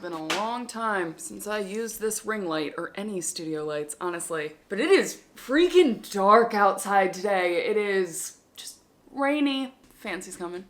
been a long time since I used this ring light or any studio lights, honestly. But it is freaking dark outside today. It is just rainy. Fancy's coming.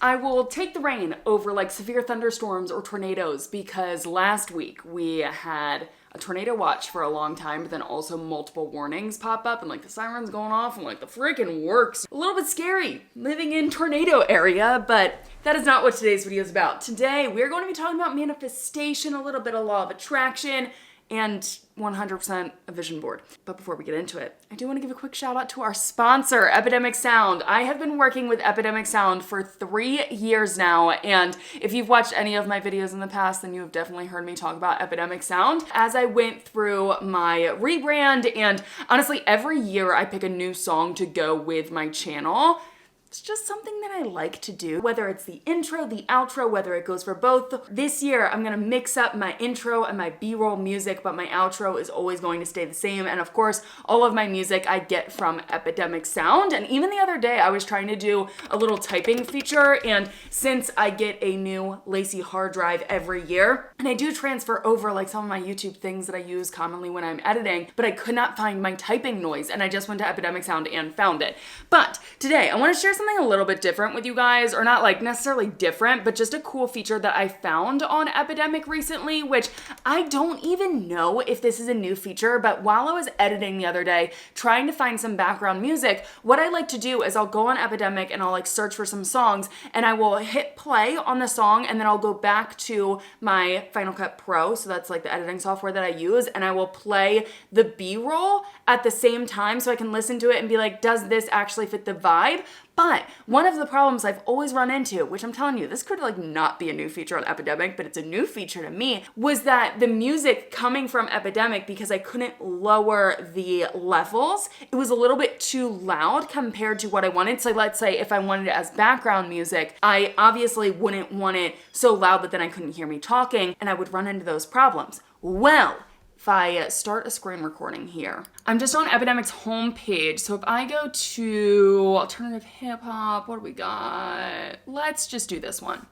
I will take the rain over like severe thunderstorms or tornadoes because last week we had a tornado watch for a long time, but then also multiple warnings pop up and like the sirens going off and like the freaking works. A little bit scary living in tornado area, but that is not what today's video is about. Today, we're going to be talking about manifestation, a little bit of law of attraction, and 100% a vision board. But before we get into it, I do want to give a quick shout out to our sponsor, Epidemic Sound. I have been working with Epidemic Sound for 3 years now, and if you've watched any of my videos in the past, then you have definitely heard me talk about Epidemic Sound. As I went through my rebrand, and honestly, every year I pick a new song to go with my channel. It's just something that I like to do, whether it's the intro, the outro, whether it goes for both. This year, I'm gonna mix up my intro and my B-roll music, but my outro is always going to stay the same. And of course, all of my music I get from Epidemic Sound. And even the other day, I was trying to do a little typing feature. And since I get a new Lacy hard drive every year, and I do transfer over like some of my YouTube things that I use commonly when I'm editing, but I could not find my typing noise. And I just went to Epidemic Sound and found it. But today, I wanna share something a little bit different with you guys, or not like necessarily different, but just a cool feature that I found on Epidemic recently, which I don't even know if this is a new feature, but while I was editing the other day, trying to find some background music, what I like to do is I'll go on Epidemic and I'll like search for some songs and I will hit play on the song and then I'll go back to my Final Cut Pro, so that's like the editing software that I use, and I will play the B-roll at the same time so I can listen to it and be like, does this actually fit the vibe? But one of the problems I've always run into, which I'm telling you, this could like not be a new feature on Epidemic, but it's a new feature to me, was that the music coming from Epidemic, because I couldn't lower the levels, it was a little bit too loud compared to what I wanted. So let's say if I wanted it as background music, I obviously wouldn't want it so loud that then I couldn't hear me talking, and I would run into those problems. Well, if I start a screen recording here, I'm just on Epidemic's homepage. So if I go to alternative hip hop, what do we got? Let's just do this one.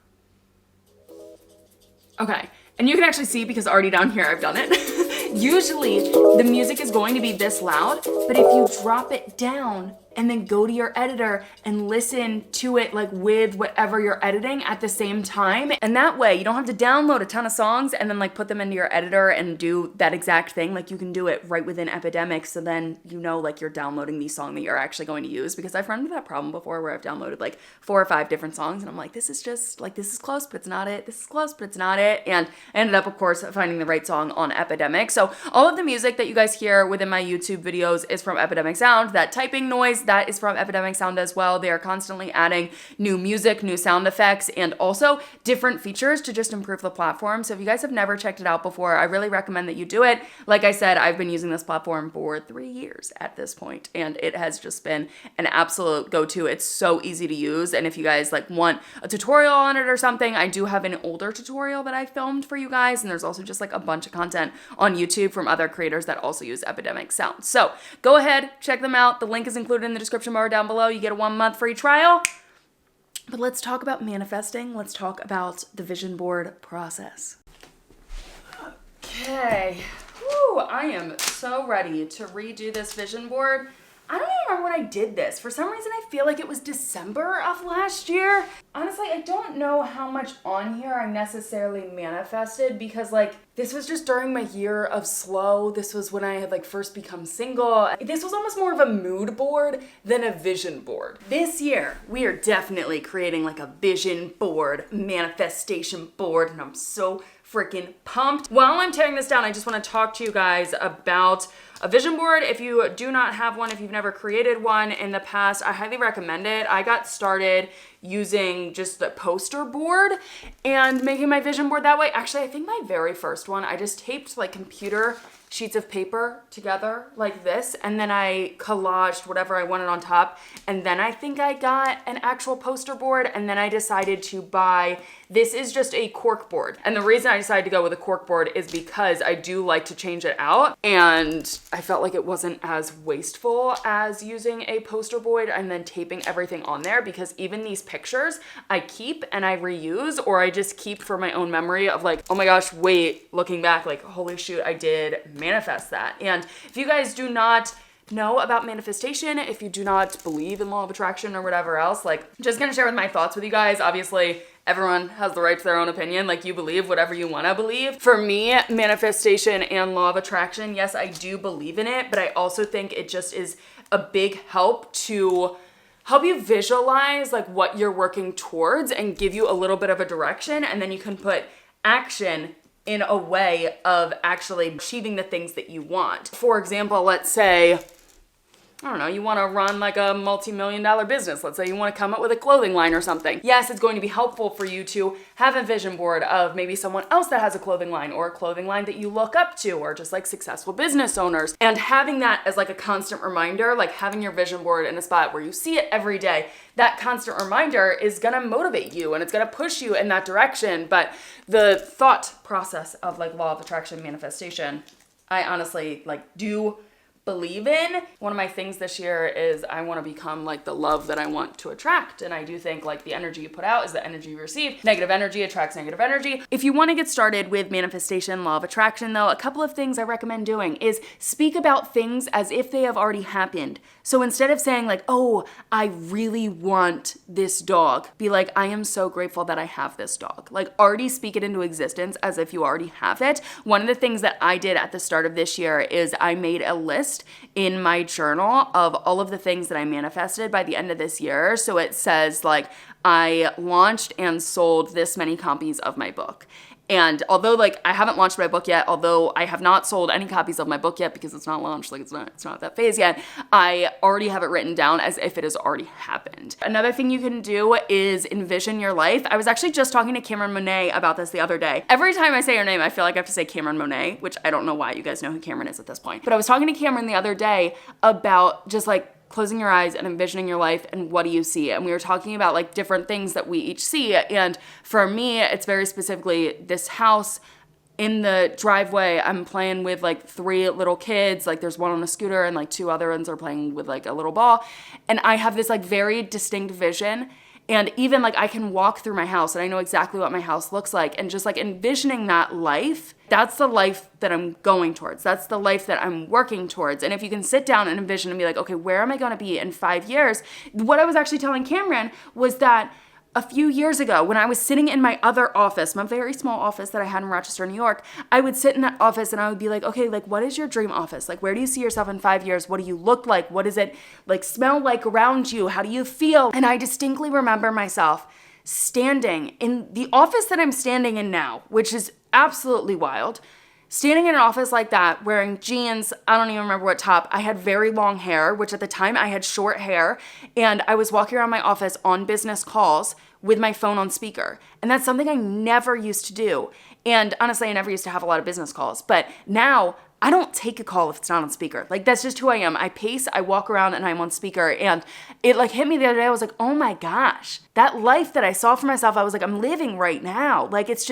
Okay, and you can actually see because already down here I've done it. Usually the music is going to be this loud, but if you drop it down and then go to your editor and listen to it like with whatever you're editing at the same time. And that way you don't have to download a ton of songs and then like put them into your editor and do that exact thing. Like you can do it right within Epidemic, so then you know like you're downloading the song that you're actually going to use, because I've run into that problem before where I've downloaded like 4 or 5 different songs and I'm like, this is just like, this is close but it's not it, this is close but it's not it, and I ended up of course finding the right song on Epidemic. So all of the music that you guys hear within my YouTube videos is from Epidemic Sound. That typing noise, that is from Epidemic Sound as well. They are constantly adding new music, new sound effects, and also different features to just improve the platform. So if you guys have never checked it out before, I really recommend that you do it. Like I said, I've been using this platform for 3 years at this point, and it has just been an absolute go-to. It's so easy to use, and if you guys like want a tutorial on it or something, I do have an older tutorial that I filmed for you guys, and there's also just like a bunch of content on YouTube from other creators that also use Epidemic Sound. So go ahead, check them out. The link is included in the description bar down below. You get a 1-month free trial. But let's talk about manifesting. Let's talk about the vision board process. Okay. Whew, I am so ready to redo this vision board. I don't even remember when I did this. For some reason, I feel like it was December of last year. Honestly, I don't know how much on here I necessarily manifested, because like this was just during my year of slow. This was when I had like first become single. This was almost more of a mood board than a vision board. This year, we are definitely creating like a vision board, manifestation board, and I'm so freaking pumped. While I'm tearing this down, I just want to talk to you guys about a vision board. If you do not have one, if you've never created one in the past, I highly recommend it. I got started using just the poster board and making my vision board that way. Actually, I think my very first one, I just taped like computer sheets of paper together like this, and then I collaged whatever I wanted on top, and then I think I got an actual poster board, and then I decided to buy, this is just a cork board. And the reason I decided to go with a cork board is because I do like to change it out, and I felt like it wasn't as wasteful as using a poster board and then taping everything on there, because even these pictures I keep and I reuse, or I just keep for my own memory of like, oh my gosh, wait, looking back, like, holy shoot, I did manifest that. And if you guys do not know about manifestation, if you do not believe in law of attraction or whatever else, like, I'm just gonna share my thoughts with you guys. Obviously, everyone has the right to their own opinion. Like, you believe whatever you want to believe. For me, manifestation and law of attraction, yes, I do believe in it, but I also think it just is a big help to help you visualize like what you're working towards and give you a little bit of a direction, and then you can put action in a way of actually achieving the things that you want. For example, let's say, I don't know, you want to run like a multi-million-dollar business. Let's say you want to come up with a clothing line or something. Yes, it's going to be helpful for you to have a vision board of maybe someone else that has a clothing line, or a clothing line that you look up to, or just like successful business owners. And having that as like a constant reminder, like having your vision board in a spot where you see it every day, that constant reminder is gonna motivate you and it's gonna push you in that direction. But the thought process of like law of attraction manifestation, I honestly like do believe in. One of my things this year is I want to become like the love that I want to attract. And I do think like the energy you put out is the energy you receive. Negative energy attracts negative energy. If you want to get started with manifestation, law of attraction though, a couple of things I recommend doing is speak about things as if they have already happened. So instead of saying like, oh, I really want this dog, be like, I am so grateful that I have this dog. Like already speak it into existence as if you already have it. One of the things that I did at the start of this year is I made a list in my journal of all of the things that I manifested by the end of this year. So it says like, I launched and sold this many copies of my book. And although like I haven't launched my book yet, although I have not sold any copies of my book yet because it's not launched, like it's not that phase yet, I already have it written down as if it has already happened. Another thing you can do is envision your life. I was actually just talking to Cameron Monet about this the other day. Every time I say her name, I feel like I have to say Cameron Monet, which I don't know why. You guys know who Cameron is at this point. But I was talking to Cameron the other day about just like closing your eyes and envisioning your life and what do you see? And we were talking about like different things that we each see. And for me, it's very specifically this house in the driveway. I'm playing with like 3 little kids. Like there's one on a scooter and like 2 other ones are playing with like a little ball. And I have this like very distinct vision. And even like I can walk through my house and I know exactly what my house looks like, and just like envisioning that life, that's the life that I'm going towards. That's the life that I'm working towards. And if you can sit down and envision and be like, okay, where am I going to be in 5 years? What I was actually telling Cameron was that a few years ago, when I was sitting in my other office, my very small office that I had in Rochester, New York, I would sit in that office and I would be like, okay, like what is your dream office? Like where do you see yourself in 5 years? What do you look like? What does it like smell like around you? How do you feel? And I distinctly remember myself standing in the office that I'm standing in now, which is absolutely wild. Standing in an office like that, wearing jeans, I don't even remember what top. I had very long hair, which at the time I had short hair, and I was walking around my office on business calls with my phone on speaker. And that's something I never used to do. And honestly, I never used to have a lot of business calls, but now I don't take a call if it's not on speaker. Like that's just who I am. I pace, I walk around and I'm on speaker. And it like hit me the other day. I was like, oh my gosh, that life that I saw for myself, I was like, I'm living right now. Like it's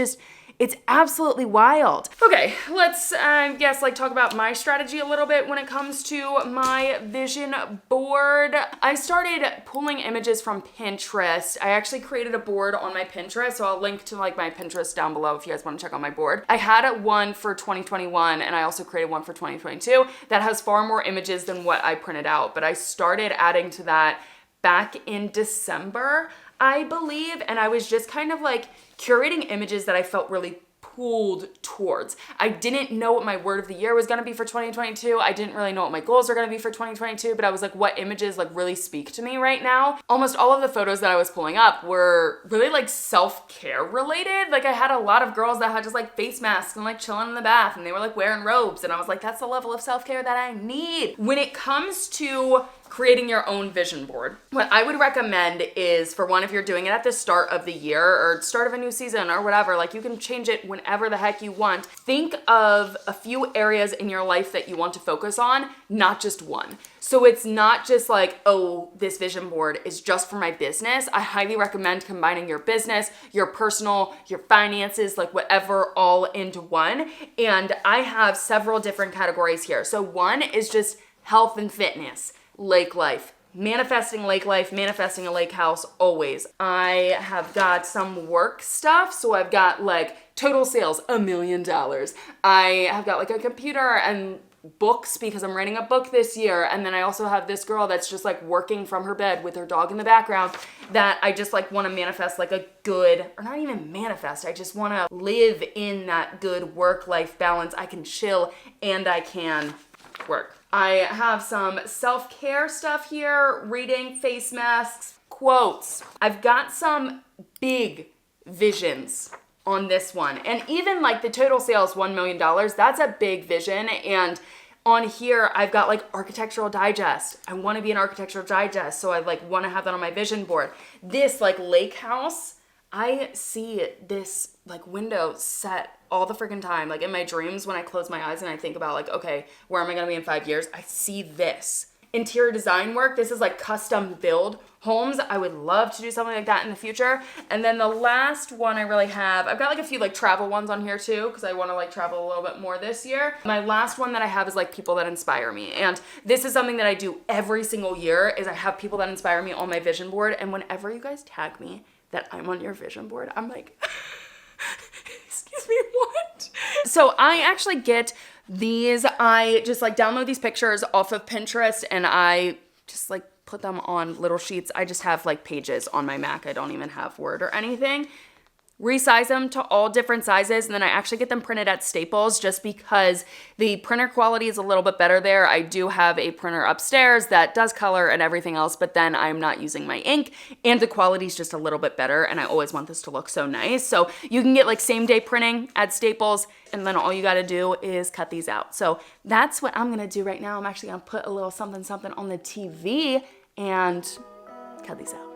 absolutely wild. Okay, let's talk about my strategy a little bit when it comes to my vision board. I started pulling images from Pinterest. I actually created a board on my Pinterest, so I'll link to like my Pinterest down below if you guys want to check out my board. I had one for 2021 and I also created one for 2022 that has far more images than what I printed out, but I started adding to that back in December, I believe, and I was just kind of like curating images that I felt really pulled towards. I didn't know what my word of the year was going to be for 2022. I didn't really know what my goals are going to be for 2022, but I was like, what images like really speak to me right now? Almost all of the photos that I was pulling up were really like self-care related. Like I had a lot of girls that had just like face masks and like chilling in the bath and they were like wearing robes. And I was like, that's the level of self-care that I need. When it comes to creating your own vision board, what I would recommend is, for one, if you're doing it at the start of the year or start of a new season or whatever, like you can change it whenever the heck you want. Think of a few areas in your life that you want to focus on, not just one. So it's not just like, oh, this vision board is just for my business. I highly recommend combining your business, your personal, your finances, like whatever, all into one. And I have several different categories here. So one is just health and fitness, lake life, manifesting lake life, manifesting a lake house, always. I have got some work stuff. So I've got like total sales, $1 million. I have got like a computer and books because I'm writing a book this year. And then I also have this girl that's just like working from her bed with her dog in the background that I just like want to manifest like a good, or not even manifest, I just want to live in that good work-life balance. I can chill and I can work. I have some self-care stuff here, reading, face masks, quotes. I've got some big visions on this one. And even like the total sales, $1 million, that's a big vision. And on here, I've got like Architectural Digest. I want to be an Architectural Digest. So I like want to have that on my vision board. This like lake house, I see this like window set all the freaking time. Like in my dreams, when I close my eyes and I think about like, okay, where am I going to be in 5 years? I see this. Interior design work, this is like custom build homes. I would love to do something like that in the future. And then the last one I really have, I've got like a few like travel ones on here too, because I want to like travel a little bit more this year. My last one that I have is like people that inspire me. And this is something that I do every single year is I have people that inspire me on my vision board. And whenever you guys tag me that I'm on your vision board, I'm like, excuse me, what? So I actually get these, I just like download these pictures off of Pinterest and I just like put them on little sheets. I just have like pages on my Mac. I don't even have Word or anything. Resize them to all different sizes, and then I actually get them printed at Staples just because the printer quality is a little bit better there. I do have a printer upstairs that does color and everything else, but then I'm not using my ink, and the quality is just a little bit better, and I always want this to look so nice. So you can get like same-day printing at Staples, and then all you gotta do is cut these out. So that's what I'm gonna do right now. I'm actually gonna put a little something on the TV and cut these out.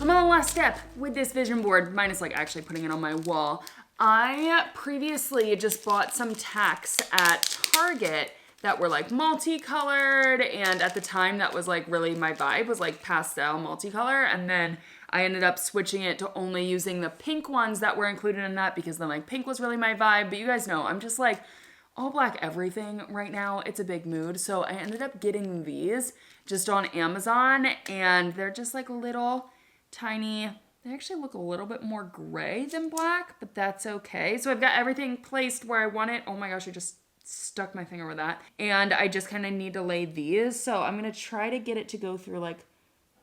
I'm on the last step with this vision board, minus like actually putting it on my wall. I previously just bought some tacks at Target that were like multicolored, and at the time that was like really my vibe, was like pastel multicolor, and then I ended up switching it to only using the pink ones that were included in that because then like pink was really my vibe. But you guys know I'm just like all black everything right now. It's a big mood. So I ended up getting these just on Amazon, and they're just like little tiny, they actually look a little bit more gray than black, but that's okay. So I've got everything placed where I want it. Oh my gosh, I just stuck my finger with that. And I just kind of need to lay these. So I'm going to try to get it to go through like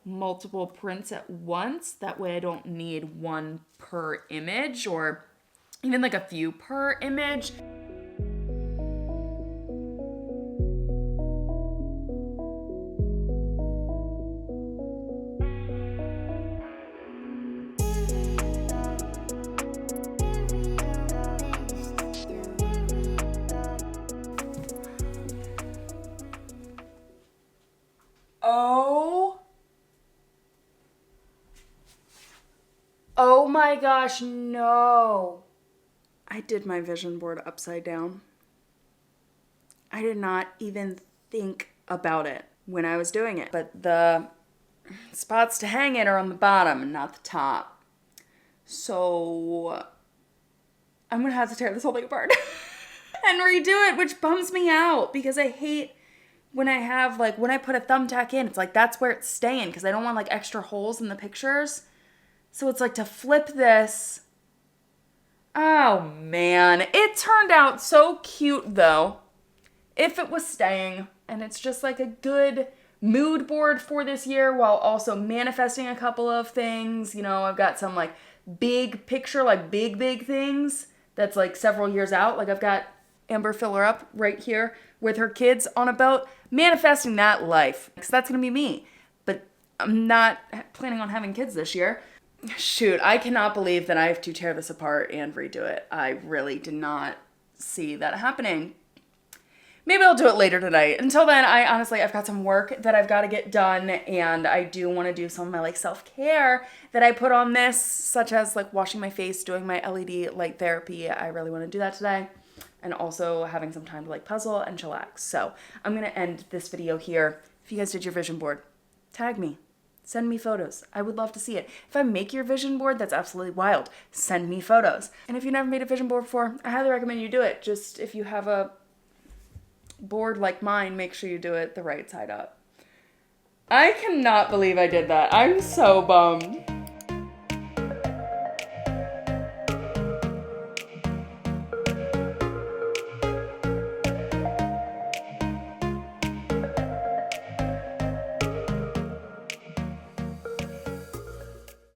multiple prints at once. That way I don't need one per image or even like a few per image. Oh my gosh, no. I did my vision board upside down. I did not even think about it when I was doing it. But the spots to hang it are on the bottom and not the top. So I'm gonna have to tear this whole thing apart and redo it, which bums me out because I hate when I have like, when I put a thumbtack in, it's like that's where it's staying because I don't want like extra holes in the pictures. So it's like to flip this. Oh man, it turned out so cute though. If it was staying, and it's just like a good mood board for this year while also manifesting a couple of things. You know, I've got some like big picture, like big things that's like several years out. Like I've got Amber fill her up right here with her kids on a boat, manifesting that life. Because that's going to be me. But I'm not planning on having kids this year. Shoot, I cannot believe that I have to tear this apart and redo it. I really did not see that happening. Maybe I'll do it later tonight. Until then, I've got some work that I've got to get done, and I do want to do some of my like self-care that I put on this, such as like washing my face, doing my LED light therapy. I really want to do that today, and also having some time to like puzzle and chillax. So I'm going to end this video here. If you guys did your vision board, tag me. Send me photos. I would love to see it. If I make your vision board, that's absolutely wild. Send me photos. And if you've never made a vision board before, I highly recommend you do it. Just if you have a board like mine, make sure you do it the right side up. I cannot believe I did that. I'm so bummed.